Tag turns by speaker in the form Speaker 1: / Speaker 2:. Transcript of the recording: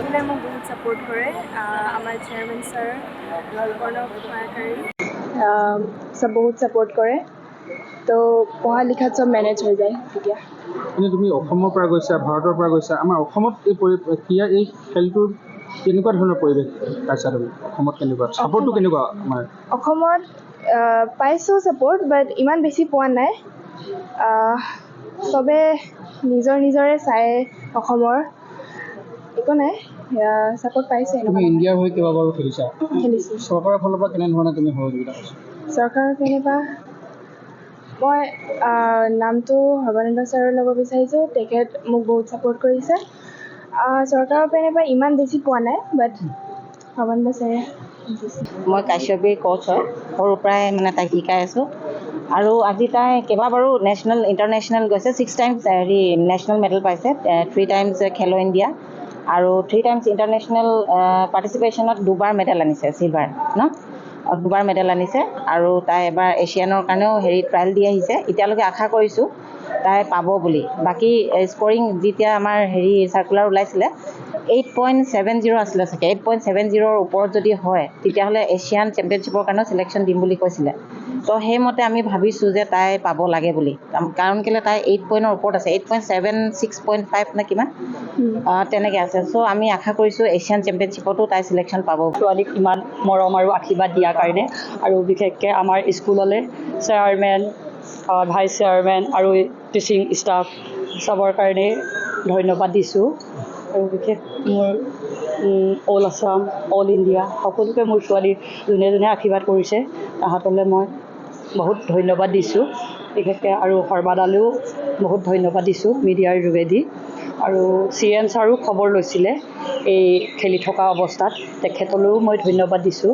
Speaker 1: স্কুলে মোক বহুত ছাপোৰ্ট কৰে আমাৰ চেয়াৰমেন ছাৰ প্ৰণৱ সহায়কাৰী বহুত ছাপোৰ্ট কৰে তো পঢ়া লিখাত চব মেনেজ হৈ যায় তেতিয়া
Speaker 2: এনে তুমি অসমৰ পৰা গৈছা ভাৰতৰ পৰা গৈছা আমাৰ অসমত এই ক্ৰীড়া এই খেলটোৰ কেনেকুৱা ধৰণৰ পৰিৱেশ পাইছা তুমি অসমত কেনেকুৱা ছাপোৰ্টটো কেনেকুৱা আমাৰ
Speaker 1: অসমত পাইছোঁ ছাপোৰ্ট বাট ইমান বেছি পোৱা নাই চবে নিজৰে চাই অসমৰ একো নাই ছাপোৰ্ট পাইছে
Speaker 2: তুমি ইণ্ডিয়াৰ হৈ কেইবাবাৰো খেলিছোঁ চৰকাৰৰ ফালৰ পৰা কেনেধৰণে তুমি সহযোগিতা কৰিছা
Speaker 1: চৰকাৰৰ ফালৰ পৰা মই নামটো সৰ্বানন্দ ছাৰৰ ল'ব বিচাৰিছোঁ তেখেত মোক বহুত ছাপোৰ্ট কৰিছে চৰকাৰৰ ফালৰ পৰা ইমান বেছি পোৱা নাই বাট সৰ্বানন্দ ছাৰে
Speaker 3: মই কাশ্যপীৰ কোচ হয় সৰুৰ পৰাই মানে তাইক শিকাই আছোঁ আৰু আজি তাই কেইবাবাৰো নেশ্যনেল ইণ্টাৰনেশ্যনেল গৈছে 6 টাইমছ নেশ্যনেল মেডেল পাইছে 3 টাইমছ খেলো ইণ্ডিয়া আৰু 3 টাইমছ ইণ্টাৰনেশ্যনেল পাৰ্টিচিপেশ্যনত 2বাৰ মেডেল আনিছে চিলভাৰ ন 2বাৰ মেডেল আনিছে আৰু তাই এবাৰ এছিয়ানৰ কাৰণেও ট্ৰায়েল দি আহিছে এতিয়ালৈকে আশা কৰিছোঁ তাই পাব বুলি বাকী স্ক'ৰিং যেতিয়া আমাৰ চাৰ্কুলাৰ ওলাইছিলে 8.70 আছিলে চাগে 8.70ৰ ওপৰত যদি হয় তেতিয়াহ'লে এছিয়ান চেম্পিয়নশ্বিপৰ কাৰণেও চিলেকশ্যন দিম বুলি কৈছিলে তো সেইমতে আমি ভাবিছোঁ যে তাই পাব লাগে বুলি কাৰণ কেলৈ তাই 8 পইণ্টৰ ওপৰত আছে 8.7 6.5 নে কিমান তেনেকৈ আছে চ' আমি আশা কৰিছোঁ এছিয়ান চেম্পিয়নশ্বিপতো তাই চিলেকশ্যন পাব
Speaker 4: ছোৱালীক ইমান মৰম আৰু আশীৰ্বাদ দিয়াৰ কাৰণে আৰু বিশেষকৈ আমাৰ স্কুললৈ চেয়াৰমেন ভাইচ চেয়াৰমেন আৰু টিচিং ষ্টাফ চবৰ কাৰণে ধন্যবাদ দিছোঁ আৰু বিশেষ মোৰ অল আছাম অল ইণ্ডিয়া সকলোকে মোৰ ছোৱালী যোনে যোনে আশীৰ্বাদ কৰিছে তাহাঁতলৈ মই বহুত ধন্যবাদ দিছোঁ বিশেষকৈ আৰু সৰ্বাদালৈও বহুত ধন্যবাদ দিছোঁ মিডিয়াৰ যোগেদি আৰু CN ছাৰো খবৰ লৈছিলে এই খেলি থকা অৱস্থাত তেখেতলৈও মই ধন্যবাদ দিছোঁ